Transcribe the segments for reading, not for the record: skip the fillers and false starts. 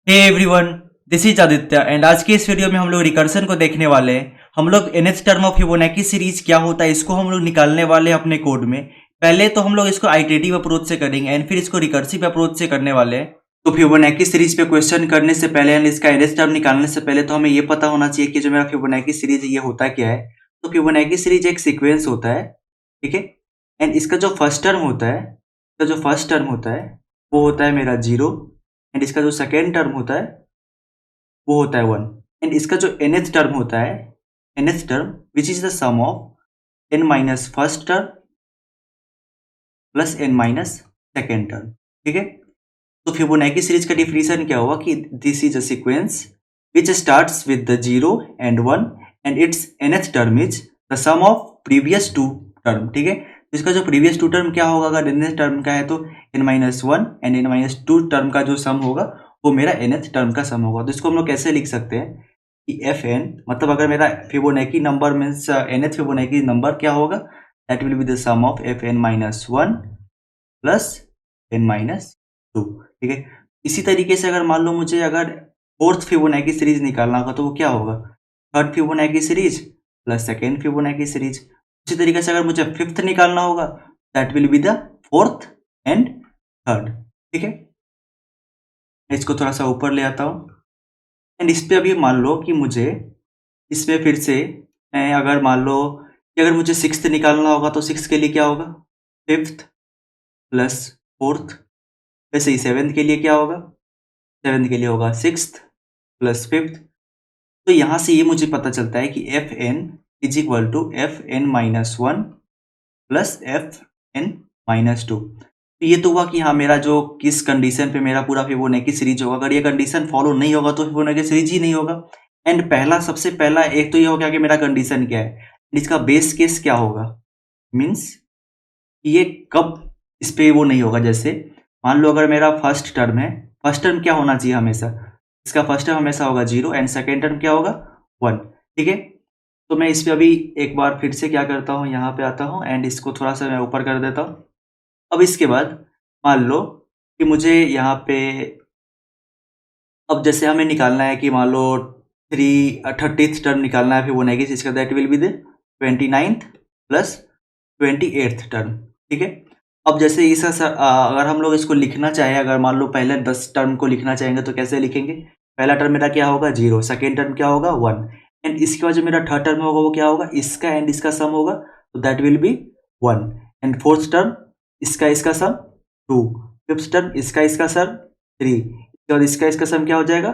Hey everyone, this is Aditya and आज के इस वीडियो में हम लोग रिकर्सन को देखने वाले हैं। हम लोग nth term of Fibonacci series क्या होता है इसको हम लोग निकालने वाले हैं अपने कोड में। पहले तो हम लोग इसको आइटरेटिव अप्रोच से करेंगे एंड फिर इसको रिकर्सिव अप्रोच से करने वाले हैं। तो फिबोनाची सीरीज पे क्वेश्चन करने से पहले एंड इसका nth टर्म निकालने से पहले तो हमें ये पता होना चाहिए कि जो मेरा फिबोनाची सीरीज ये होता क्या है। तो फिबोनाची सीरीज एक सीक्वेंस होता है, ठीक है। एंड इसका जो फर्स्ट टर्म होता है वो होता है मेरा 0 एंड इसका जो सेकेंड टर्म होता है वो होता है 1 एंड इसका जो nth टर्म होता है, nth term which is the sum of n minus first term plus n minus second term, ठीक है। तो फिबोनाची सीरीज का डिफिनीशन क्या हुआ कि this is a sequence which starts with the 0 and 1 and it's nth term is the sum of previous two term, ठीक है। तो इसका जो प्रीवियस टू टर्म क्या होगा, अगर nth टर्म का है तो n minus 1 and n minus 2 term का जो सम होगा वो मेरा nth टर्म का सम होगा। तो इसको हम लोग कैसे लिख सकते हैं कि fn मतलब अगर मेरा Fibonacci number means nth Fibonacci number क्या होगा, that will be the sum of fn minus 1 plus n minus 2, ठीक है। इसी तरीके से अगर मान लो मुझे अगर फोर्थ फिबोनाची सीरीज निकालना होगा तो वो क्या होगा, third Fibonacci series plus second Fibonacci series. उसी तरीके से अगर मुझे फिफ्थ निकालना होगा that will be the fourth and third, ठीक है। इसको थोड़ा सा ऊपर ले आता हूँ एंड इस पे अभी मान लो कि मुझे इसमें फिर से अगर मान लो कि अगर मुझे सिक्स्थ निकालना होगा तो सिक्स के लिए क्या होगा, फिफ्थ प्लस फोर्थ। वैसे ही सेवेंथ के लिए क्या होगा, सेवेंथ के लिए होगा सिक्स्थ प्लस फिफ्थ। तो यहाँ से ये मुझे पता चलता है कि F N is equal to F N minus 1 plus F N minus 2। तो ये तो हुआ कि हाँ मेरा जो किस कंडीशन पे मेरा पूरा फिबोनाची सीरीज होगा। अगर ये कंडीशन फॉलो नहीं होगा तो फिबोनाची सीरीज ही नहीं होगा। एंड सबसे पहला एक तो ये हो गया कि मेरा कंडीशन क्या है, इसका बेस केस क्या होगा, मीन्स ये कब इस पे वो नहीं होगा। जैसे मान लो अगर मेरा फर्स्ट टर्म है, फर्स्ट टर्म क्या होना चाहिए हमेशा, इसका फर्स्ट टर्म हमेशा होगा 0 एंड सेकेंड टर्म क्या होगा 1, ठीक है। तो मैं इस पे अभी एक बार फिर से क्या करता हूँ, यहाँ पे आता हूँ एंड इसको थोड़ा सा मैं ऊपर कर देता हूँ। अब इसके बाद मान लो कि मुझे यहाँ पे अब जैसे हमें निकालना है कि मान लो 30th टर्म निकालना है फिबोनाची सीरीज का, that will be the 29th plus 28th term, ठीक है। अब जैसे इस अगर हम लोग इसको लिखना चाहें, अगर मान लो पहले 10 टर्म को लिखना चाहेंगे तो कैसे लिखेंगे, पहला टर्म मेरा क्या होगा 0, सेकेंड टर्म क्या होगा 1 एंड इसके बाद जो मेरा थर्ड टर्म होगा वो क्या होगा, इसका एंड इसका सम होगा, तो that will B 1 and fourth term इसका सम 2, फिफ्थ टर्म इसका सम 3, और इसका सम क्या हो जाएगा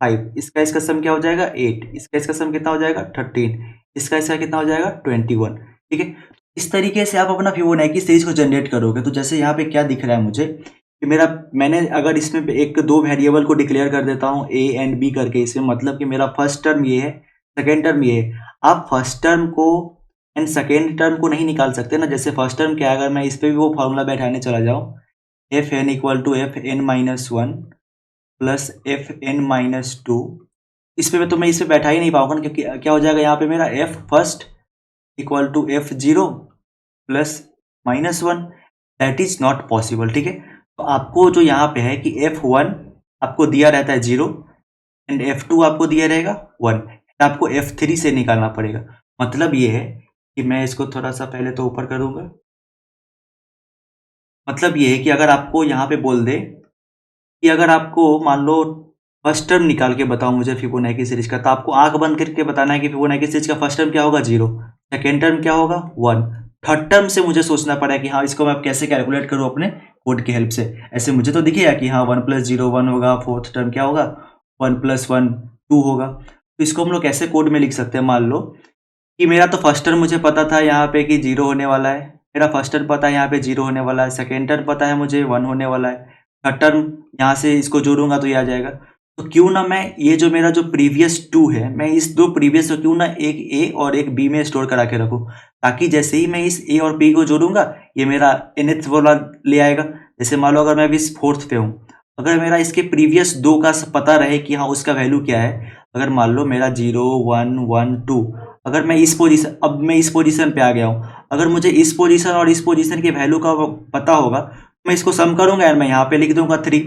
5, इसका सम क्या हो जाएगा 8, इसका सम कितना हो जाएगा 13, इसका कितना हो जाएगा 21, ठीक है। इस तरीके से आप अपना फिबोनाची सीरीज को जनरेट करोगे। तो जैसे यहाँ पे क्या दिख रहा है मुझे कि मैंने अगर इसमें एक दो वेरिएबल को डिक्लेयर कर देता हूँ a एंड b करके, इसमें मतलब कि मेरा फर्स्ट टर्म ये है, सेकेंड टर्म ये है। आप फर्स्ट टर्म को एंड सेकेंड टर्म को नहीं निकाल सकते ना। जैसे फर्स्ट टर्म क्या है, अगर मैं इस पर भी वो फॉर्मूला बैठाने चला जाऊँ, F N equal to F N minus 1 plus F N minus 2, इस पे तो मैं इस पे बैठा ही नहीं पाऊंगा, क्योंकि क्या हो जाएगा यहाँ पे मेरा F first equal to F 0 plus minus 1, that is not possible, ठीक है। तो आपको जो यहाँ पे है कि f1 आपको दिया रहता है 0 एंड f2 आपको दिया रहेगा 1, आपको f3 से निकालना पड़ेगा। मतलब ये है कि मैं इसको थोड़ा सा पहले तो ऊपर करूँगा। मतलब ये है कि अगर आपको यहाँ पे बोल दे कि अगर आपको मान लो फर्स्ट टर्म निकाल के बताओ मुझे फिबोनाची सीरीज का, तो आपको आंख बंद करके बताना है कि फिबोनाची सीरीज का फर्स्ट टर्म क्या होगा 0, सेकेंड टर्म क्या होगा 1, थर्ड टर्म से मुझे सोचना पड़ा कि हाँ इसको मैं कैसे कैलकुलेट करूँ अपने कोड की हेल्प से। ऐसे मुझे तो दिखेगा कि हाँ 1 प्लस 0 1 होगा, फोर्थ टर्म क्या होगा 1 प्लस 1 2 होगा। तो इसको हम लोग कैसे कोड में लिख सकते हैं, मान लो कि मेरा तो फर्स्ट टर्म मुझे पता था यहाँ पे कि 0 होने वाला है, मेरा फर्स्ट टर्म पता है यहाँ पे 0 होने वाला है, सेकेंड टर्म पता है मुझे 1 होने वाला है, थर्ड टर्म यहाँ से इसको जोड़ूंगा तो ये आ जाएगा। तो क्यों ना मैं ये जो मेरा जो प्रीवियस 2 है, मैं इस दो प्रीवियस को क्यों ना एक ए और एक बी में स्टोर करा के रखूँ, ताकि जैसे ही मैं इस ए और बी को जोड़ूंगा ये मेरा nth वाला ले आएगा। जैसे मान लो अगर मैं अभी इस फोर्थ पे हूँ, अगर मेरा इसके प्रीवियस 2 का पता रहे कि हाँ उसका वैल्यू क्या है, अगर मान लो मेरा 0 1 1 2, अगर मैं इस पोजीशन, अब मैं इस पोजीशन पे आ गया हूँ, अगर मुझे इस पोजीशन और इस पोजीशन के वैल्यू का पता होगा, मैं इसको सम करूंगा यार, मैं यहाँ पे लिख दूंगा 3,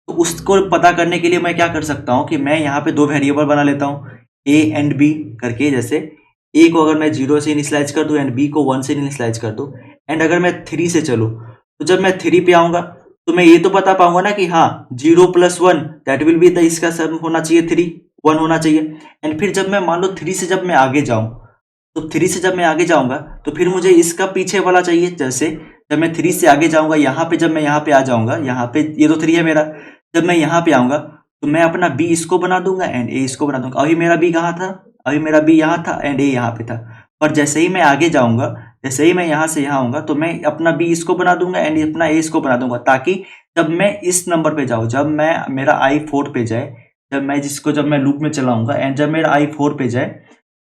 तो उसको पता करने के लिए मैं क्या कर सकता हूँ कि मैं यहाँ पे दो वेरिएबल बना लेता हूँ, ए एंड बी करके। जैसे ए को अगर मैं 0 से इनिशियलाइज कर दूँ एंड बी को 1 से इनिशियलाइज कर दूँ, एंड अगर मैं 3 से चलूँ, तो जब मैं 3 पे आऊँगा तो मैं ये तो बता पाऊंगा ना कि हाँ 0 + 1 दैट विल बी द, इसका सम होना चाहिए 3, 1 होना चाहिए। एंड फिर जब मैं मान लो 3 से जब मैं आगे जाऊँ, तो 3 से जब मैं आगे जाऊंगा तो फिर मुझे इसका पीछे वाला चाहिए। जैसे जब मैं 3 से आगे जाऊंगा, यहाँ पे जब मैं यहाँ पे आ जाऊंगा, यहाँ पे ये तो 3 है मेरा, जब मैं यहाँ पे आऊंगा तो मैं अपना बी इसको बना दूंगा एंड ए इसको बना दूंगा। अभी मेरा बी कहाँ था, अभी मेरा बी यहाँ था एंड ए यहाँ पे था। पर जैसे ही मैं आगे जाऊंगा, जैसे ही मैं यहाँ से यहाँ आऊंगा, तो मैं अपना बी इसको बना दूंगा एंड अपना ए इसको बना दूंगा, ताकि जब मैं इस नंबर पे जाऊँ, जब मैं मेरा i4 पे जाए, जब मैं लूप में चलाऊंगा एंड जब मेरा i4 पे जाए,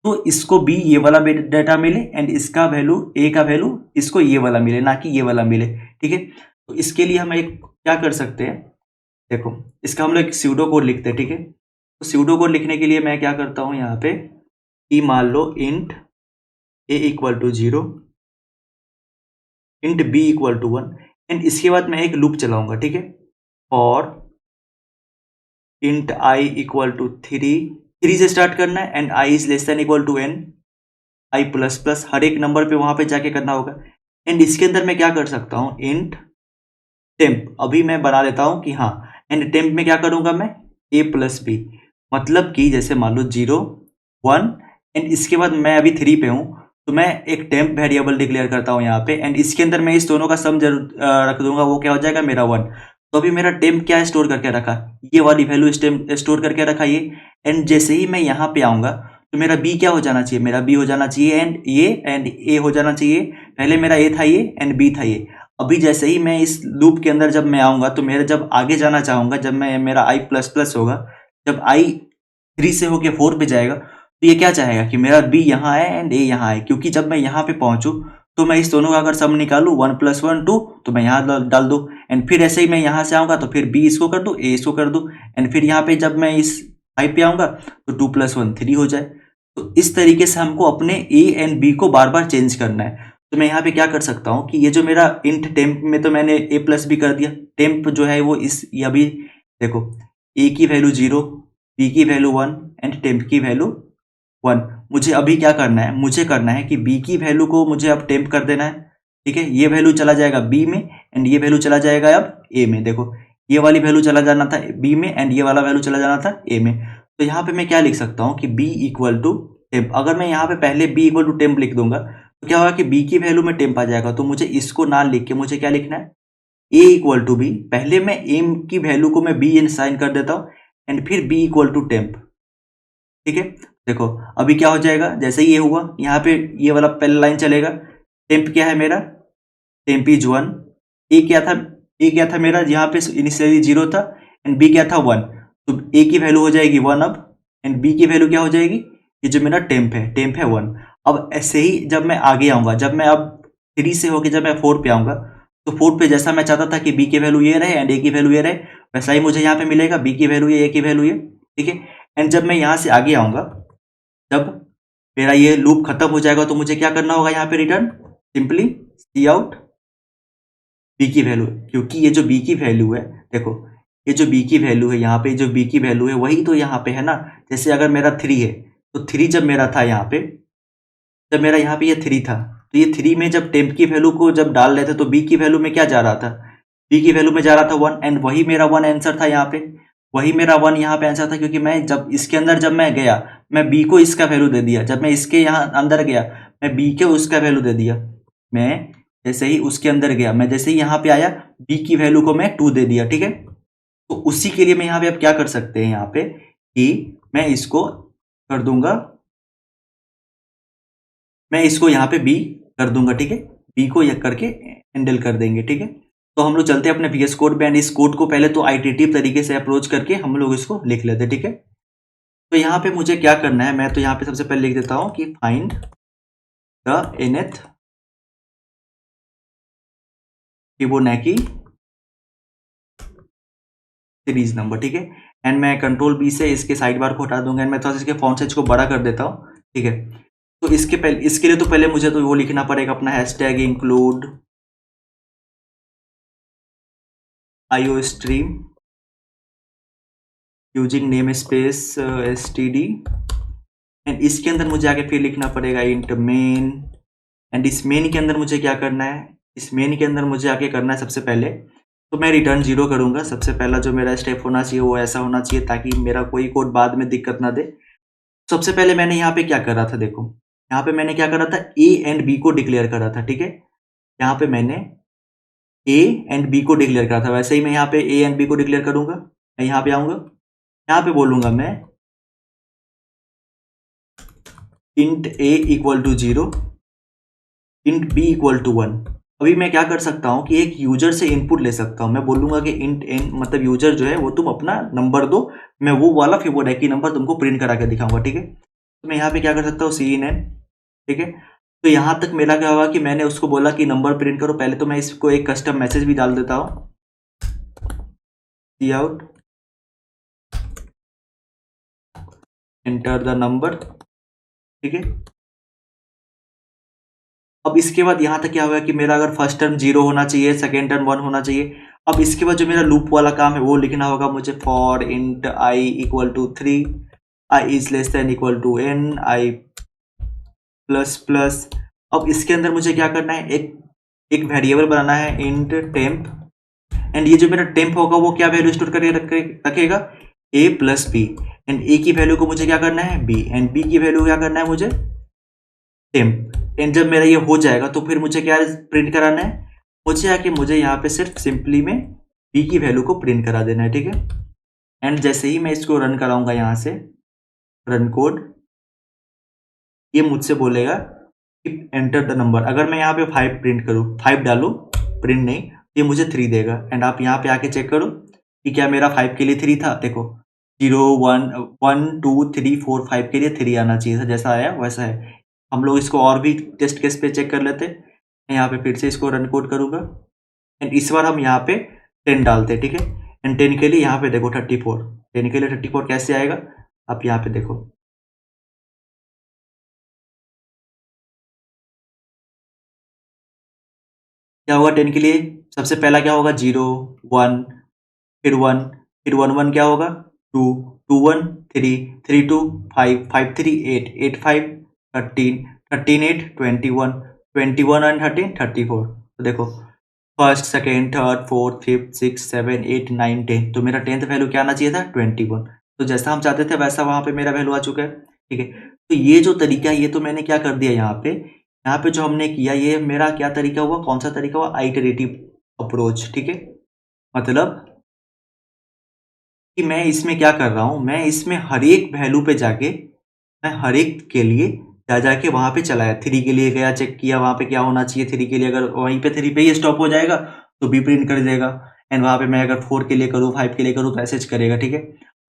तो इसको बी ये वाला डाटा मिले एंड इसका वैल्यू ए का वैल्यू इसको ये वाला मिले, ना कि ये वाला मिले। ठीक है, तो इसके लिए हम एक क्या कर सकते हैं, देखो इसका हम लोग एक स्यूडो कोड लिखते हैं। ठीक है, तो स्यूडो कोड लिखने के लिए मैं क्या करता हूँ यहाँ पे कि मान लो int A equal to 0, int B equal to 1, and इसके बाद मैं एक लूप चलाऊंगा। ठीक है, और इंट आई इक्वल टू 3 से स्टार्ट करना है and i is less than equal to N, I plus plus हर एक नंबर पे वहां पे जाके करना होगा। एंड इसके अंदर मैं क्या कर सकता हूँ, इंट टेम्प अभी मैं बना लेता हूँ कि हाँ, एंड टेम्प में क्या करूंगा मैं, ए प्लस बी, मतलब कि जैसे मान लो 0 1 एंड इसके बाद मैं अभी 3 पे हूँ, तो मैं एक टेम्प वेरिएबल डिक्लेयर करता हूँ यहाँ पे, एंड इसके अंदर मैं इस दोनों का सम जरूर रख दूंगा, वो क्या हो जाएगा मेरा 1। तो अभी मेरा टेम्प क्या स्टोर करके रखा, ये वाली वैल्यू स्टोर करके रखा ये। एंड जैसे ही मैं यहाँ पे आऊंगा तो मेरा बी क्या हो जाना चाहिए, मेरा बी हो जाना चाहिए एंड ए हो जाना चाहिए। पहले मेरा ए था ये एंड बी था ये। अभी जैसे ही मैं इस लूप के अंदर जब मैं आऊंगा, तो मेरा जब आगे जाना चाहूंगा, जब मैं मेरा आई प्लस प्लस होगा, जब आई 3 से होके 4 पे जाएगा, तो ये क्या चाहेगा कि मेरा बी यहाँ है एंड ए यहाँ है, क्योंकि जब मैं यहाँ पे पहुंचू तो मैं इस दोनों का अगर सम निकालू 1 + 1 2, तो मैं यहाँ डाल दूँ। एंड फिर ऐसे ही मैं यहाँ से आऊंगा तो फिर बी इसको कर दूँ, ए इसको कर दूँ, एंड फिर यहाँ पे जब मैं इस आई पे आऊंगा तो 2 + 1 3 हो जाए। तो इस तरीके से हमको अपने ए एंड बी को बार बार चेंज करना है। तो मैं यहाँ पे क्या कर सकता हूँ कि ये जो मेरा इंट टेम्प में तो मैंने ए प्लस बी कर दिया, टेम्प जो है वो इस अभी देखो ए की वैल्यू 0, बी की वैल्यू 1 एंड टेम्प की वैल्यू 1। मुझे अभी क्या करना है, मुझे करना है कि बी की वैल्यू को मुझे अब टेम्प कर देना है। ठीक है, ये वैल्यू चला जाएगा बी में एंड ये वैल्यू चला जाएगा अब ए में। देखो ये वाली वैल्यू चला जाना था बी में एंड ये वाला वैल्यू चला जाना था ए में। तो यहाँ पे मैं क्या लिख सकता हूँ कि बी इक्वल टू टेम्प। अगर मैं यहाँ पे पहले बी इक्वल टू टेम्प लिख दूंगा तो क्या होगा कि बी की वैल्यू में टेम्प आ जाएगा। तो मुझे इसको ना लिख के मुझे क्या लिखना है, ए इक्वल टू बी। पहले मैं एम की वैल्यू को मैं बी साइन कर देता हूँ एंड फिर बी इक्वल टू टेम्प। ठीक है, देखो अभी क्या हो जाएगा, जैसे ही ये हुआ यहाँ पे ये वाला पहला लाइन चलेगा। टेम्प क्या है मेरा, टेम्प इज 1। ए क्या था मेरा, यहाँ पे इनिशियली 0 था एंड बी क्या था 1। तो ए की वैल्यू हो जाएगी 1 अब, एंड बी की वैल्यू क्या हो जाएगी, ये जो मेरा टेम्प है 1। अब ऐसे ही जब मैं आगे आऊंगा, जब मैं अब 3 से होके जब मैं 4 पे आऊंगा, तो 4 पे जैसा मैं चाहता था कि बी की वैल्यू ये रहे एंड ए की वैल्यू ये रहे, वैसा ही मुझे यहाँ पे मिलेगा, बी की वैल्यू ये, ए की वैल्यू ये। ठीक है, एंड जब मैं यहाँ से आगे आऊंगा, जब मेरा ये लूप खत्म हो जाएगा, तो मुझे क्या करना होगा यहाँ पे, रिटर्न सिंपली सी आउट बी की वैल्यू। क्योंकि ये जो बी की वैल्यू है, देखो ये जो बी की वैल्यू है यहाँ पे, जो बी की वैल्यू है वही तो यहाँ पे है ना। जैसे अगर मेरा 3 है, तो 3 जब मेरा था यहाँ पे, जब मेरा यहाँ पे ये 3 था, तो ये 3 में जब टेम्प की वैल्यू को जब डाल रहे थे, तो बी की वैल्यू में क्या जा रहा था, बी की वैल्यू में जा रहा था 1, एंड वही मेरा 1 आंसर था यहाँ पे, वही मेरा 1 यहाँ पे आंसर था। क्योंकि मैं जब इसके अंदर जब मैं गया, मैं बी को इसका वैल्यू दे दिया, जब मैं इसके यहाँ अंदर गया मैं बी के उसका वैल्यू दे दिया। मैं जैसे ही उसके अंदर गया, मैं जैसे ही यहाँ पे आया, बी की वैल्यू को मैं 2 दे दिया। ठीक है, तो उसी के लिए मैं यहाँ पे अब क्या कर सकते हैं, यहाँ पे कि मैं इसको कर दूंगा, मैं इसको यहाँ पे बी कर दूंगा। ठीक है, बी को यह करके हैंडल कर देंगे। ठीक है, तो हम लोग चलते हैं अपने VS कोड पे एंड इस कोड को पहले तो आइटरेटिव तरीके से अप्रोच करके हम लोग इसको लिख लेते हैं। ठीक है, तो यहाँ पे मुझे क्या करना है, मैं तो यहाँ पे सबसे पहले लिख देता हूँ कि find the nth Fibonacci series number. ठीक है, एंड मैं कंट्रोल बी से इसके साइड बार को हटा दूंगा एंड मैं थोड़ा सा इसके फॉन्ट साइज को बड़ा कर देता हूँ। ठीक है, तो इसके लिए तो पहले मुझे तो वो लिखना पड़ेगा अपना hashtag include IO stream using name space std, and इसके अंदर मुझे आगे फिर लिखना पड़ेगा इंट मेन, एंड इस मेन के अंदर मुझे क्या करना है, इस मेन के अंदर मुझे आगे करना है सबसे पहले तो मैं रिटर्न 0 करूँगा। सबसे पहला जो मेरा स्टेप होना चाहिए वो ऐसा होना चाहिए ताकि मेरा कोई कोड बाद में दिक्कत ना दे। सबसे पहले मैंने यहाँ पे क्या कर रहा था, देखो यहाँ पे मैंने क्या कर रहा था, ए एंड बी को डिक्लेयर कर रहा था, ठीक है। यहाँ पे मैंने ए एंड बी को डिक्लेयर करा था, वैसे ही मैं यहाँ पे ए एंड बी को डिक्लेयर करूंगा। मैं यहाँ पे आऊंगा, यहाँ पे बोलूंगा मैं int A equal to 0, int B equal to 1। अभी मैं क्या कर सकता हूँ कि एक यूजर से इनपुट ले सकता हूँ। मैं बोलूंगा कि इंट एन मतलब यूजर जो है वो तुम अपना नंबर दो, मैं वो वाला फिबोनाची नंबर तुमको प्रिंट करा के दिखाऊंगा, ठीक है। तो मैं यहाँ पे क्या कर सकता हूँ, सी इन एन, ठीक है। तो यहाँ तक मेरा क्या हुआ कि मैंने उसको बोला कि नंबर प्रिंट करो। पहले तो मैं इसको एक कस्टम मैसेज भी डाल देता हूँ, सी आउट एंटर द नंबर, ठीक है। अब इसके बाद यहाँ तक क्या हुआ कि मेरा अगर फर्स्ट टर्म 0 होना चाहिए, सेकेंड टर्म 1 होना चाहिए। अब इसके बाद जो मेरा लूप वाला काम है वो लिखना होगा मुझे, for int I equal to 3, I is less than equal to N, I plus plus. अब इसके अंदर मुझे क्या करना है, एक वेरिएबल बनाना है इंट टेम्प, एंड ये जो मेरा टेम्प होगा वो क्या वैल्यू स्टोर करके रखेगा, ए प्लस बी, एंड ए की वैल्यू को मुझे क्या करना है, बी, एंड बी की वैल्यू क्या करना है मुझे, टेम्प। एंड जब मेरा ये हो जाएगा तो फिर मुझे क्या प्रिंट कराना है, मुझे आके मुझे यहाँ पे सिर्फ सिंपली में बी की वैल्यू को प्रिंट करा देना है, ठीक है। एंड जैसे ही मैं इसको रन कराऊंगा यहाँ से रन कोड, ये मुझसे बोलेगा कि एंटर द नंबर। अगर मैं यहाँ पे 5 प्रिंट करूँ, 5 डालूँ, प्रिंट नहीं, ये मुझे 3 देगा। एंड आप यहाँ पे आके चेक करो कि क्या मेरा 5 के लिए 3 था। देखो 0 1 1 2 3 4 5 के लिए 3 आना चाहिए था, जैसा आया वैसा है। हम लोग इसको और भी टेस्ट केस पे चेक कर लेते। मैं यहाँ पे फिर से इसको रन कोड करूँगा, एंड इस बार हम यहाँ पे 10 डालते, ठीक है। एंड 10 के लिए यहाँ पे देखो 34, 10 के लिए 34 कैसे आएगा, आप यहाँ पे देखो, क्या होगा 10 के लिए। सबसे पहला क्या होगा, 0 1, फिर 1, फिर 1 1 क्या होगा, 2 2 1 3 3 2 5 5 3 8 8 5 13 13 8 21 21 एंड 13 34। तो देखो first second third fourth fifth 6 7 8 9 10, तो मेरा 10th वैल्यू क्या आना चाहिए था, 21। तो जैसा हम चाहते थे वैसा वहाँ पे मेरा वैल्यू आ चुका है, ठीक है। तो ये जो तरीका है ये तो मैंने क्या कर दिया यहाँ पे जो हमने किया ये मेरा क्या तरीका हुआ, कौन सा तरीका हुआ, आइटरेटिव अप्रोच, ठीक है। मतलब कि मैं इसमें क्या कर रहा हूँ, मैं इसमें हर एक वैल्यू पे जाके मैं हर एक के लिए जाके वहाँ पे चलाया, 3 के लिए गया, चेक किया वहाँ पे क्या होना चाहिए 3 के लिए, अगर वहीं पे 3 पे ही स्टॉप हो जाएगा तो बी प्रिंट कर देगा। एंड वहाँ पे मैं अगर 4 के लिए करूँ 5 के लिए करूँ तो ऐसे करेगा, ठीक है।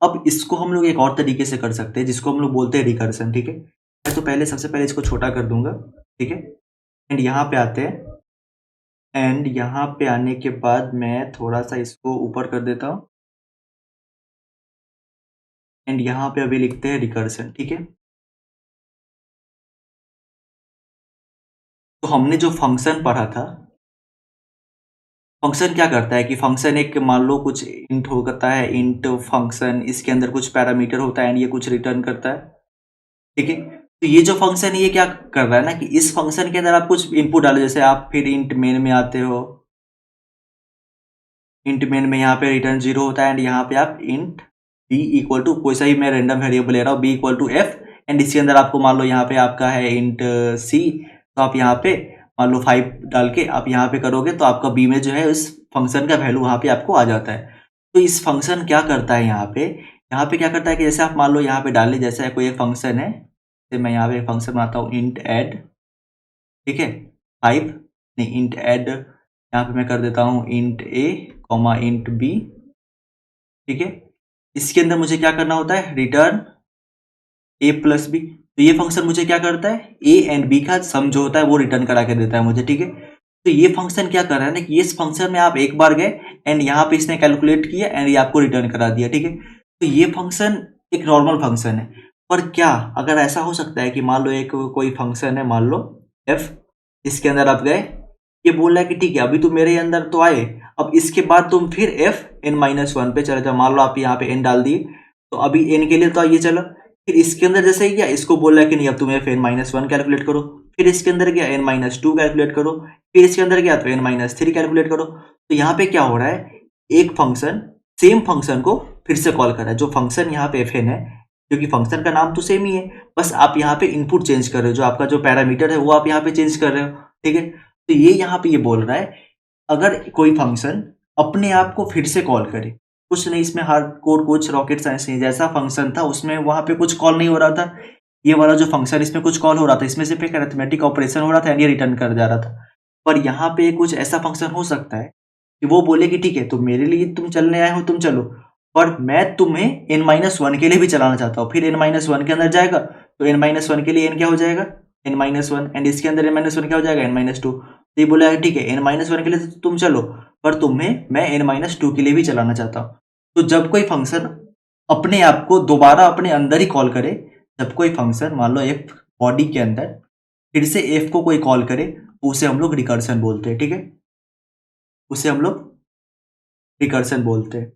अब इसको हम लोग एक और तरीके से कर सकते हैं जिसको हम लोग बोलते हैं रिकर्सन, ठीक है। मैं तो पहले सबसे पहले इसको छोटा कर दूंगा, ठीक है। एंड यहाँ पे आते हैं, एंड यहाँ पे आने के बाद मैं थोड़ा सा इसको ऊपर कर देता हूँ, एंड यहाँ पे अभी लिखते हैं रिकर्सन, ठीक है। तो हमने जो फंक्शन पढ़ा था, फंक्शन क्या करता है कि फंक्शन एक मान लो कुछ इंट होता है, इंट फंक्शन, इसके अंदर कुछ पैरामीटर होता है एंड ये कुछ रिटर्न करता है, ठीक है। तो ये जो फंक्शन है ये क्या कर रहा है ना कि इस फंक्शन के अंदर आप कुछ इनपुट डालो, जैसे आप फिर इंट मेन में आते हो, इंट मेन में यहाँ पे रिटर्न 0 होता है, एंड यहाँ पे आप इंट बी इक्वल टू कोई सा ही मैं रेंडम वेरिएबल ले रहा हूँ, B equal to F, and इसके अंदर आपको मान लो यहाँ पे आपका है इंट सी, तो आप यहाँ पे मान लो 5 डाल के आप यहाँ पे करोगे तो आपका बी में जो है उस फंक्शन का वैल्यू वहाँ पे आपको आ जाता है। तो इस फंक्शन क्या करता है यहाँ पे क्या करता है कि जैसे आप मान लो यहाँ पे डाल ली, जैसे कोई एक फंक्शन है, जैसे मैं यहाँ पे एक फंक्शन बनाता हूँ इंट एड, ठीक है 5, नहीं इंट एड, यहाँ पे मैं कर देता हूँ इंट ए कॉमा इंट बी, ठीक है। इसके अंदर मुझे क्या करना होता है, रिटर्न ए प्लस बी। तो ये फंक्शन मुझे क्या करता है, ए एंड बी का सम जो होता है वो रिटर्न करा के देता है मुझे, ठीक है। तो ये फंक्शन क्या कर रहा है ना कि इस फंक्शन में आप एक बार गए एंड यहाँ पे इसने कैलकुलेट किया एंड ये आपको रिटर्न करा दिया, ठीक है। तो ये फंक्शन एक नॉर्मल फंक्शन है, पर क्या अगर ऐसा हो सकता है कि मान लो एक कोई फंक्शन है, मान लो एफ, इसके अंदर आप गए, ये बोल रहा है कि ठीक है अभी तुम मेरे अंदर तो आए, अब इसके बाद तुम फिर एफ n-1 पे चले जाओ, मान लो आप यहाँ पे n डाल दिए, तो अभी n के लिए तो ये चला, फिर इसके अंदर जैसे ही गया इसको बोल रहा है कि नहीं अब तुम fn-1 कैलकुलेट करो, फिर इसके अंदर गया n-2 कैलकुलेट करो, फिर इसके अंदर गया तो n-3 कैलकुलेट करो। तो यहाँ पे क्या हो रहा है, एक फंक्शन सेम फंक्शन को फिर से कॉल कर रहा है। जो फंक्शन यहाँ पे fn है, क्योंकि फंक्शन का नाम तो सेम ही है, बस आप यहाँ पे इनपुट चेंज कर रहे हो, जो आपका जो पैरामीटर है वो आप यहाँ पे चेंज कर रहे हो, ठीक है। तो ये यहाँ पे ये बोल रहा है अगर कोई फंक्शन अपने आप को फिर से कॉल करे, कुछ नहीं इसमें हार्डकोर कुछ रॉकेट साइंस नहीं, जैसा फंक्शन था उसमें वहां पे कुछ कॉल नहीं हो रहा था, ये वाला जो फंक्शन इसमें कुछ कॉल हो रहा था, इसमें सिर्फ एक अरिथमेटिक ऑपरेशन हो रहा था एंड ये रिटर्न कर जा रहा था। पर यहाँ पे कुछ ऐसा फंक्शन हो सकता है कि वो बोले कि ठीक है तो मेरे लिए तुम चलने आए हो तुम चलो, पर मैं तुम्हें n-1 के लिए भी चलाना चाहता हूँ। फिर n-1 के अंदर जाएगा तो n-1 के लिए n क्या हो जाएगा, n-1, एंड इसके अंदर n-1 क्या हो जाएगा, n-2। तो ये बोला ठीक है n-1 के लिए तो तुम चलो, पर तुम्हें मैं n-2 के लिए भी चलाना चाहता हूँ। तो जब कोई फंक्शन अपने आप को दोबारा अपने अंदर ही कॉल करे, जब कोई फंक्शन मान लो f बॉडी के अंदर फिर से f को कोई कॉल करे तो उसे हम लोग रिकर्सन बोलते हैं, ठीक है, उसे हम लोग रिकर्सन बोलते हैं।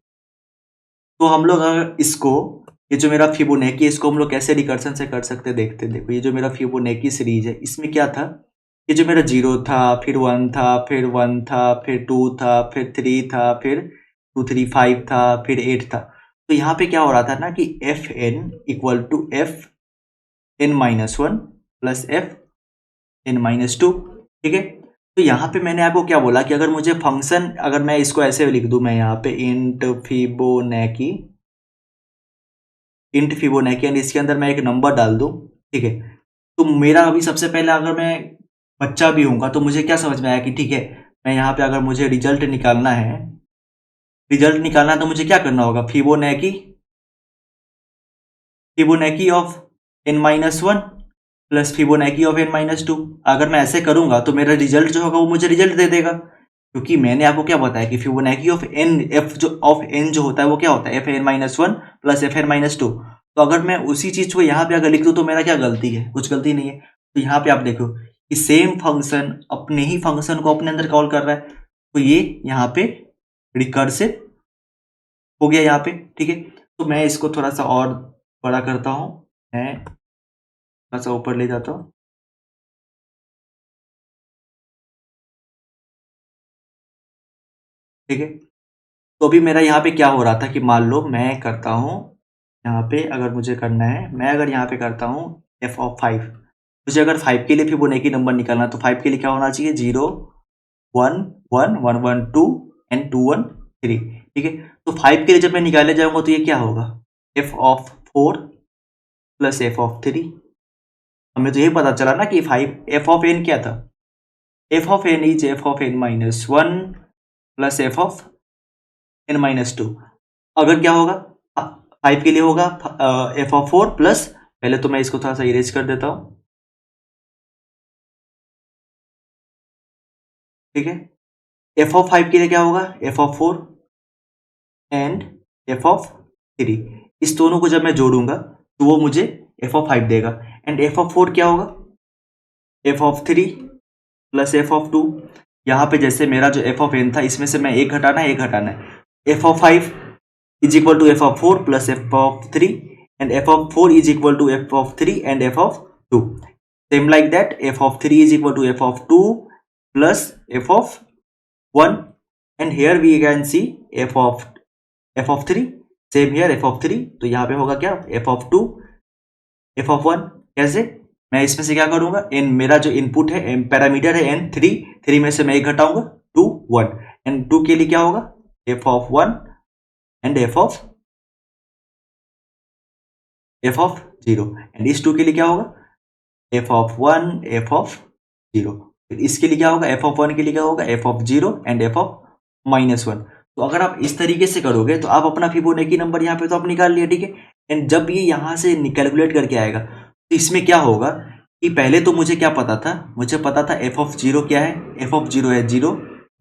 तो हम लोग अगर इसको, ये जो मेरा फिबोनाची है इसको हम लोग कैसे रिकर्सन से कर सकते हैं देखते हैं। देखो ये जो मेरा फिबोनाची सीरीज है इसमें क्या था, ये जो मेरा 0 था, फिर 1 था, फिर 1 था, फिर 2 था, फिर 3 था, फिर 2 3 5 था, फिर 8 था। तो यहाँ पे क्या हो रहा था ना कि F N equal to F n-1 plus F n-2, ठीक है। तो यहाँ पे मैंने आपको क्या बोला कि अगर मुझे फंक्शन, अगर मैं इसको ऐसे लिख दूं, मैं यहाँ पे इंट फिबोनाची एंड इसके अंदर मैं एक नंबर डाल दूं, ठीक है। तो मेरा अभी सबसे पहले अगर मैं बच्चा भी हूँगा तो मुझे क्या समझ में आया कि ठीक है मैं यहाँ पे अगर मुझे रिजल्ट निकालना है, तो मुझे क्या करना होगा, Fibonacci of n-1 plus Fibonacci of n-2। अगर मैं ऐसे करूंगा तो मेरा रिजल्ट जो होगा वो मुझे रिजल्ट दे देगा, क्योंकि मैंने आपको क्या बताया कि फिबोनाची ऑफ n जो होता है वो क्या होता है fn-1 प्लस fn-2। तो अगर मैं उसी चीज को यहाँ पे अगर लिख दूं तो मेरा क्या गलती है, कुछ गलती नहीं है। तो यहाँ पे आप देखो कि सेम फंक्शन अपने ही फंक्शन को अपने अंदर कॉल कर रहा है, तो ये यहाँ पे रिकर्सिव हो गया यहाँ पे, ठीक है। तो मैं इसको थोड़ा सा और बड़ा करता हूँ, मैं थोड़ा सा ऊपर ले जाता हूँ, ठीक है। तो अभी मेरा यहाँ पे क्या हो रहा था कि मान लो मैं करता हूँ यहाँ पे, अगर मुझे करना है, मैं अगर यहाँ पे करता हूँ f(5), मुझे अगर 5 के लिए फिबोनाची नंबर निकालना तो 5 के लिए क्या होना चाहिए, 0 1 1 1 1 2 एंड 2 1 3, ठीक है। तो 5 के लिए जब मैं निकाले जाऊंगा तो ये क्या होगा, f(4) प्लस f(3). हमें तो यही पता चला ना कि f(n) क्या था, f(n) is f(n-1 plus f(n-2). अगर क्या होगा 5 के लिए होगा f(4) प्लस, पहले तो मैं इसको थोड़ा सा इरेज कर देता हूं, ठीक है। f(5) के लिए क्या होगा, f(4) एंड f(3). इस दोनों को जब मैं जोड़ूंगा तो वो मुझे f(5) देगा, एंड f(4) क्या होगा, f(3) प्लस f(2). यहाँ पे जैसे मेरा जो f(n) था इसमें से मैं एक घटाना है, f(5) is equal to f(4) plus f(3) and f(4) is equal to f(3) and f(2). Same like that f(3) is equal to f(2) plus f(1), and here we can see f(3), same here f(3). तो यहाँ पे होगा क्या, f(2) f(1). कैसे, मैं इसमें से क्या करूंगा, n मेरा जो इनपुट है पैरामीटर है n 3 में से मैं एक घटाऊंगा 2 1, एंड 2 के लिए क्या होगा f(1) एंड f(0), एंड इस 2 के लिए क्या होगा f(1) f(0). फिर इसके लिए क्या होगा, f(1) के लिए क्या होगा f(0) एंड f(-1). तो अगर आप इस तरीके से करोगे तो आप अपना फिबोनाची नंबर यहाँ पे तो आप निकाल लिया, ठीक है। एंड जब ये यहाँ से कैलकुलेट करके आएगा तो इसमें क्या होगा कि पहले तो मुझे क्या पता था, मुझे पता था f(0) क्या है, f(0) है 0,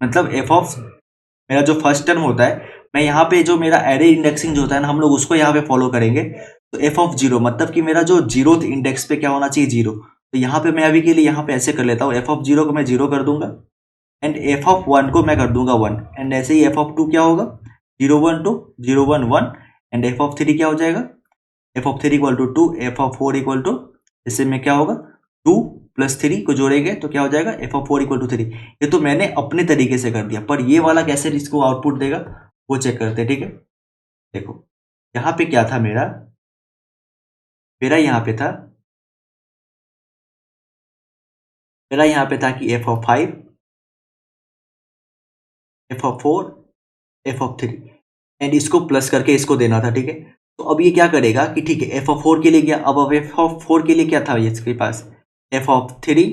मतलब मेरा जो फर्स्ट टर्म होता है, मैं यहाँ पे जो मेरा एरे इंडेक्सिंग जो होता है ना हम लोग उसको यहाँ पे फॉलो करेंगे। तो f(0) मतलब कि मेरा जो 0th इंडेक्स पे क्या होना चाहिए, 0। तो यहाँ पे मैं अभी के लिए यहाँ पे ऐसे कर लेता हूँ, f(0) को मैं 0 कर दूंगा एंड f(1) को मैं कर दूंगा 1, एंड ऐसे ही f(2) क्या होगा 0 1 2 0 1 1 एंड एफ ऑफ थ्री क्या हो जाएगा, F of three equal to 2, F of 4 equal to, इससे में क्या होगा 2 प्लस 3 को जोड़ेंगे तो क्या हो जाएगा एफ ऑफ 4 इक्वल टू 3। ये तो मैंने अपने तरीके से कर दिया, पर ये वाला कैसे इसको आउटपुट देगा वो चेक करते हैं, ठीक है। देखो यहाँ पे क्या था मेरा यहाँ पे था, मेरा यहाँ पे था कि F of 5, F of 4, F of 3 and इसको प्लस करके इसको देना था, ठीक है। तो अब ये क्या करेगा कि ठीक है एफ ऑफ 4 के लिए गया, अब एफ ऑफ 4 के लिए क्या था इसके पास, एफ ऑफ 3,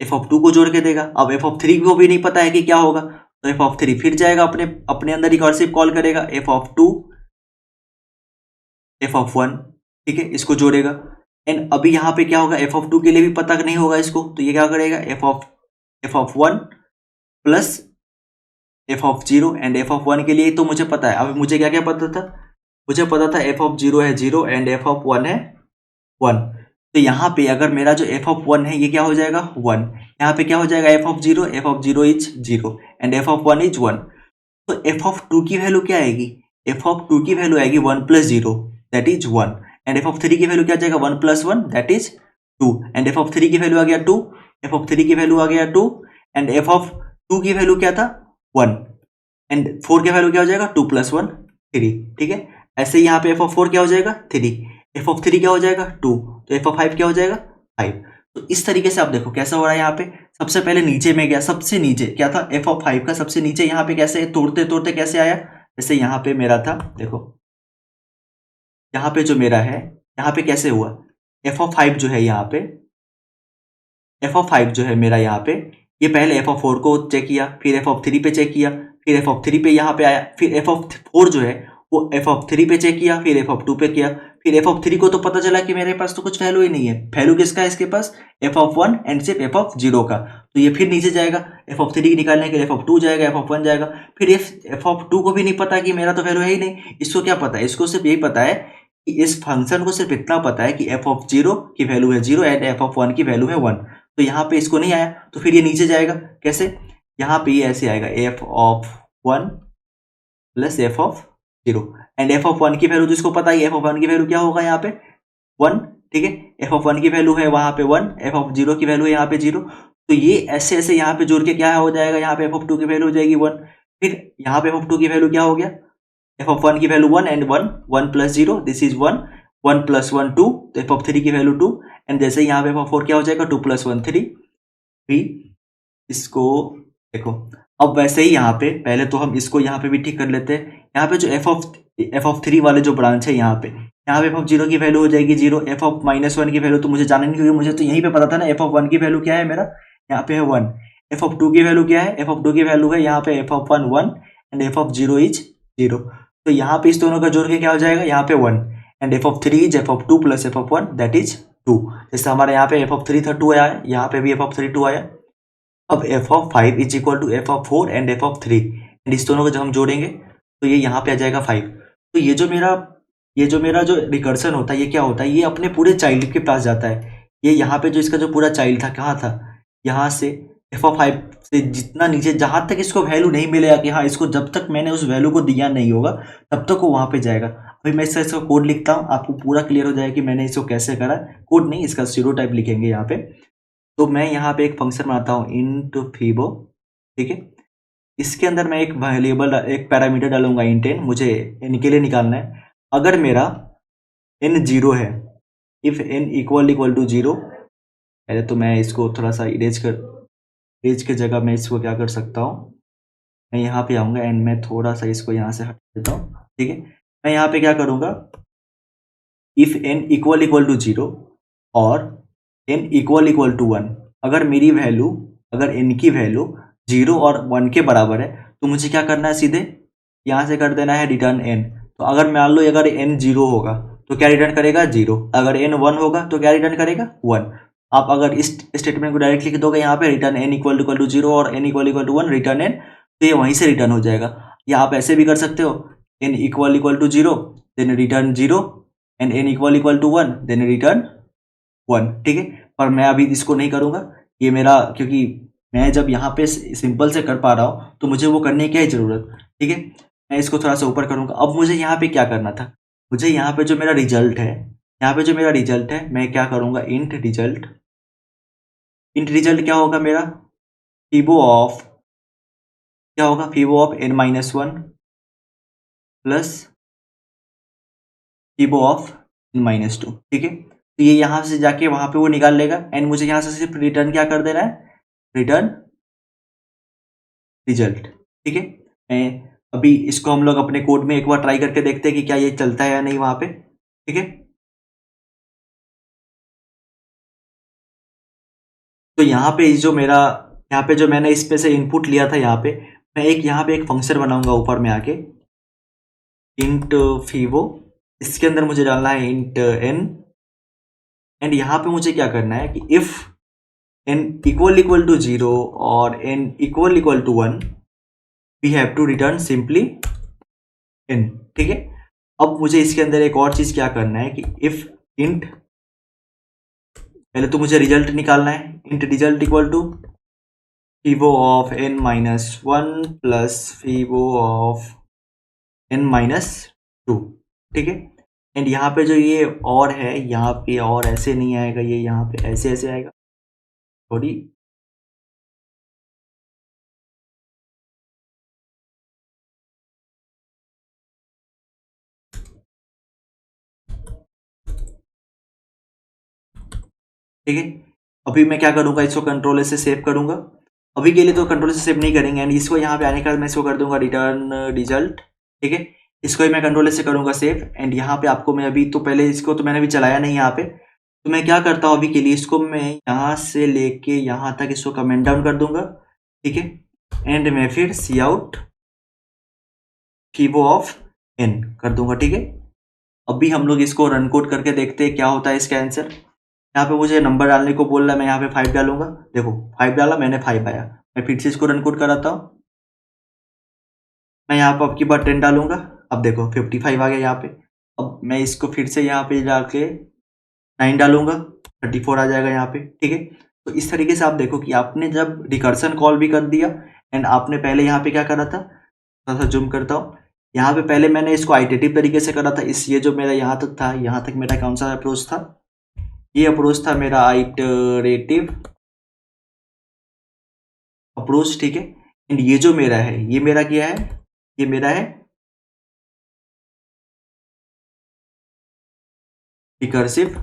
एफ ऑफ 2 को जोड़ के देगा। अब एफ ऑफ 3 को भी नहीं पता है कि क्या होगा, तो एफ ऑफ 3 फिर जाएगा अपने अपने अंदर रिकर्सिव कॉल करेगा, एफ ऑफ 2, एफ ऑफ 1, ठीक है, इसको जोड़ेगा। एंड अभी यहाँ पे क्या होगा, एफ ऑफ 2 के लिए भी पता नहीं होगा इसको, तो ये क्या करेगा F of 1 plus F of 0 and F of 1 के लिए तो मुझे पता है। अभी मुझे क्या क्या पता था, मुझे पता था एफ ऑफ 0 है 0 एंड एफ ऑफ 1 है 1। तो यहाँ पे अगर मेरा जो एफ ऑफ 1 है ये क्या हो जाएगा 1, यहाँ पे क्या हो जाएगा F of 0 is 0 and F of 1 is 1। तो एफ ऑफ 2 की वैल्यू क्या आएगी, एफ ऑफ 2 की वैल्यू आएगी 1 plus 0 that is 1 and F of 3 की वैल्यू क्या जाएगा 1 plus 1 that is 2 and F of 3 की वैल्यू आ गया 2, एफ ऑफ 3 की वैल्यू आ गया 2 एंड एफ ऑफ 2 की वैल्यू क्या था 1 एंड 4 की वैल्यू क्या हो जाएगा 2 प्लस 1 3, ठीक है। ऐसे ही यहाँ पे एफ ऑफ 4 क्या हो जाएगा 3, एफ ऑफ 3 क्या हो जाएगा 2, तो एफ ऑफ 5 क्या हो जाएगा 5। तो इस तरीके से आप देखो कैसा हो रहा है यहाँ पे। सबसे पहले नीचे में गया, सबसे नीचे क्या था एफ ऑफ 5 का सबसे नीचे, यहाँ पे कैसे तोड़ते तोड़ते कैसे आया, जैसे यहाँ पे मेरा था, देखो यहाँ पे जो मेरा है यहाँ पे कैसे हुआ, एफ ऑफ 5 जो है यहाँ पे, एफ ऑफ 5 जो है मेरा यहाँ पे, ये पहले एफ ऑफ 4 को चेक किया, फिर एफ ऑफ 3 पे चेक किया, फिर एफ ऑफ 3 पे यहाँ पे आया, फिर एफ ऑफ 4 जो है वो एफ ऑफ 3 पे चेक किया, फिर एफ ऑफ 2 पे किया, फिर एफ ऑफ 3 को तो पता चला कि मेरे पास तो कुछ वैल्यू ही नहीं है, वैल्यू किसका है इसके पास एफ ऑफ 1 एंड सिर्फ एफ ऑफ 0 का। तो ये फिर नीचे जाएगा, एफ ऑफ 3 निकालने के लिए एफ ऑफ 2 जाएगा, एफ ऑफ 1 जाएगा, फिर एफ ऑफ 2 को भी नहीं पता कि मेरा तो वैल्यू है ही नहीं। इसको क्या पता है, इसको सिर्फ यही पता है कि इस फंक्शन को सिर्फ इतना पता है कि एफ ऑफ 0 की वैल्यू है 0 एंड एफ ऑफ 1 की वैल्यू है 1। तो यहाँ पे इसको नहीं आया, तो फिर ये नीचे जाएगा कैसे, यहाँ पे ये ऐसे आएगा F of 1 plus F of 0 and F of 1 की वैल्यू तो इसको पता ही, एफ ऑफ 1 की वैल्यू क्या होगा यहाँ पे 1, ठीक है, एफ ऑफ 1 की वैल्यू है वहाँ पे 1, एफ ऑफ 0 की वैल्यू है यहाँ पे 0। तो ये ऐसे ऐसे यहाँ पे जोड़ के क्या हो जाएगा, यहाँ पे एफ ऑफ 2 की वैल्यू हो जाएगी 1, फिर यहाँ पे एफ ऑफ 2 की वैल्यू क्या हो गया, एफ ऑफ 1 की value 1 and 1 plus 0 this is 1 plus 1 2, तो एफ ऑफ 3 की वैल्यू 2 एंड जैसे यहाँ पे एफ ऑफ 4 क्या हो जाएगा 2 प्लस 1 3। इसको देखो अब वैसे ही यहाँ पे पहले तो हम इसको यहाँ पे भी ठीक कर लेते हैं। यहाँ पे जो एफ ऑफ 3 वाले जो ब्रांच है यहाँ पे एफ ऑफ 0 की वैल्यू हो जाएगी 0, एफ ऑफ -1 की वैल्यू तो मुझे जाननी नहीं, क्योंकि मुझे तो यहीं पे पता था ना एफ ऑफ 1 की वैल्यू क्या है मेरा, यहाँ पे है 1, एफ ऑफ 2 की वैल्यू क्या है, एफ ऑफ 2 की वैल्यू है यहाँ पे F of 1 1 and F of 0 is 0। तो यहाँ पे इस दोनों का जोड़ के क्या हो जाएगा यहाँ पे 1 and F of 3 is F of 2 plus F of 1 that is 2। जैसे हमारे यहाँ पे एफ ऑफ 3 था 2 आया, यहाँ पे भी एफ ऑफ 3 2 आया। अब F of 5 is equal to F of 4 and F of 3 and इस दोनों को जब हम जोड़ेंगे तो ये यहाँ पे आ जाएगा 5। तो ये जो मेरा जो रिकर्सन होता है ये क्या होता है, ये अपने पूरे चाइल्ड के पास जाता है। ये यहाँ पे जो इसका जो पूरा चाइल्ड था कहाँ था, यहाँ से एफ ऑफ 5 से जितना नीचे जहाँ तक इसको वैल्यू नहीं मिलेगा कि हाँ इसको जब तक मैंने उस वैल्यू को दिया नहीं होगा तब तक वो वहाँ पे जाएगा। अभी मैं इसका कोड लिखता हूँ, आपको पूरा क्लियर हो जाएगा कि मैंने इसको कैसे करा। कोड नहीं, इसका सीरो टाइप लिखेंगे यहाँ पे। तो मैं यहाँ पे एक फंक्शन बनाता हूँ इंट फिबो, ठीक है। इसके अंदर मैं एक वेरिएबल एक पैरामीटर डालूंगा इंट n, मुझे n के लिए निकालना है। अगर मेरा n 0 है, इफ n इक्वल टू 0, पहले तो मैं इसको थोड़ा सा इरेज के जगह मैं इसको क्या कर सकता हूँ, मैं यहाँ पे आऊँगा एंड मैं थोड़ा सा इसको यहाँ से हटा देता हूँ, ठीक है। मैं यहाँ पे क्या करूँगा, इफ n इक्वल टू 0 और n इक्वल टू 1, अगर मेरी वैल्यू अगर n की वैल्यू 0 और 1 के बराबर है तो मुझे क्या करना है, सीधे यहाँ से कर देना है रिटर्न n। तो अगर मान लो अगर n 0 होगा तो क्या रिटर्न करेगा 0, अगर n 1 होगा तो क्या रिटर्न करेगा 1। आप अगर इस स्टेटमेंट को डायरेक्ट लिख दोगे यहाँ पे रिटर्न n इक्वल टू 0 और n equal to 1 return n, तो ये वहीं से रिटर्न हो जाएगा। या आप ऐसे भी कर सकते हो, n equal to 0 then return 0 and n equal to 1 then return 1, ठीक है। पर मैं अभी इसको नहीं करूँगा, ये मेरा, क्योंकि मैं जब यहाँ पे सिंपल से कर पा रहा हूँ तो मुझे वो करने की क्या ज़रूरत, ठीक है। मैं इसको थोड़ा सा ऊपर करूँगा। अब मुझे यहाँ पे क्या करना था, मुझे यहाँ पे जो मेरा रिजल्ट है, यहाँ पे जो मेरा रिजल्ट है, मैं क्या करूँगा, इंट रिजल्ट। इंट रिजल्ट क्या होगा मेरा, फिबो ऑफ, क्या होगा, fibo of n-1 plus fibo of n-2, ठीक है। तो ये यहाँ से जाके वहाँ पे वो निकाल लेगा एंड मुझे यहाँ से सिर्फ रिटर्न क्या कर देना है, रिटर्न रिजल्ट, ठीक है। मैं अभी इसको हम लोग अपने कोड में एक बार ट्राई करके देखते हैं कि क्या ये चलता है या नहीं वहाँ पे, ठीक है। तो यहाँ पे जो मेरा, यहाँ पे जो मैंने इस पे से इनपुट लिया था, यहाँ पे मैं एक यहाँ पे एक फंक्शन बनाऊंगा ऊपर में आके, इंट फीवो। इसके अंदर मुझे डालना है इंट एन एंड यहाँ पे मुझे क्या करना है कि इफ एन इक्वल टू 0 और N equal to 1 we have to return simply N, ठीक है। अब मुझे इसके अंदर एक और चीज क्या करना है कि इफ इंट, पहले तो मुझे रिजल्ट निकालना है, int result equal to fibo of n-1 plus fibo of n-2, ठीक है। एंड यहाँ पे जो ये और है, यहाँ पे और ऐसे नहीं आएगा, ये यहाँ पे ऐसे ऐसे आएगा, थोड़ी ठीक है। अभी मैं क्या करूँगा, इसको कंट्रोलर से सेव करूँगा। अभी के लिए तो कंट्रोलर से सेव नहीं करेंगे एंड इसको यहाँ पे आने के बाद मैं इसको कर दूंगा रिटर्न रिजल्ट, ठीक है। इसको ही मैं कंट्रोलर से करूँगा सेव एंड यहाँ पे आपको मैं अभी तो पहले इसको तो मैंने अभी चलाया नहीं यहाँ पे, तो मैं क्या करता हूँ अभी के लिए, इसको मैं यहाँ से लेके यहाँ तक इसको कमेंट डाउन कर दूंगा, ठीक है। एंड मैं फिर सी आउट कीबो ऑफ एन कर दूंगा, ठीक है। अभी हम लोग इसको रन कोड करके देखते हैं क्या होता है इसका आंसर। यहाँ पे मुझे नंबर डालने को बोल रहा है, मैं यहाँ पे 5 डालूंगा, देखो 5 डाला मैंने, 5 आया। मैं फिर से इसको रन कोड कराता हूँ, मैं यहाँ पर अब की बार 10 डालूंगा, अब देखो 55 आ गया यहाँ पे। अब मैं इसको फिर से यहाँ पे जाके 9 डालूंगा, 34 आ जाएगा यहाँ पे, ठीक है। तो इस तरीके से आप देखो कि आपने जब रिकर्सन कॉल भी कर दिया एंड आपने पहले यहाँ पे क्या करा था, थोड़ा सा जूम करता हूँ, यहाँ पे पहले मैंने इसको आइटरेटिव तरीके से करा था। इस ये जो मेरा यहाँ तक था, यहाँ तक मेरा कौन सा अप्रोच था, ये अप्रोच था मेरा आइटरेटिव अप्रोच, ठीक है। एंड ये जो मेरा है, ये मेरा क्या है, ये मेरा है रिकर्सिव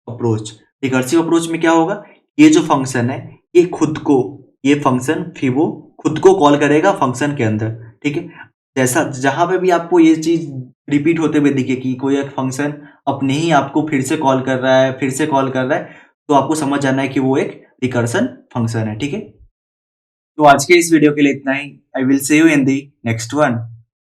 अप्रोच। रिकर्सिव अप्रोच में क्या होगा, ये जो फंक्शन है ये खुद को, ये फंक्शन फिबो खुद को कॉल करेगा फंक्शन के अंदर, ठीक है। जैसा जहां पे भी आपको ये चीज रिपीट होते हुए दिखे कि कोई एक फंक्शन अपने ही आपको फिर से कॉल कर रहा है, फिर से कॉल कर रहा है, तो आपको समझ जाना है कि वो एक रिकर्सन फंक्शन है, ठीक है। तो आज के इस वीडियो के लिए इतना ही। I will see you in the next one.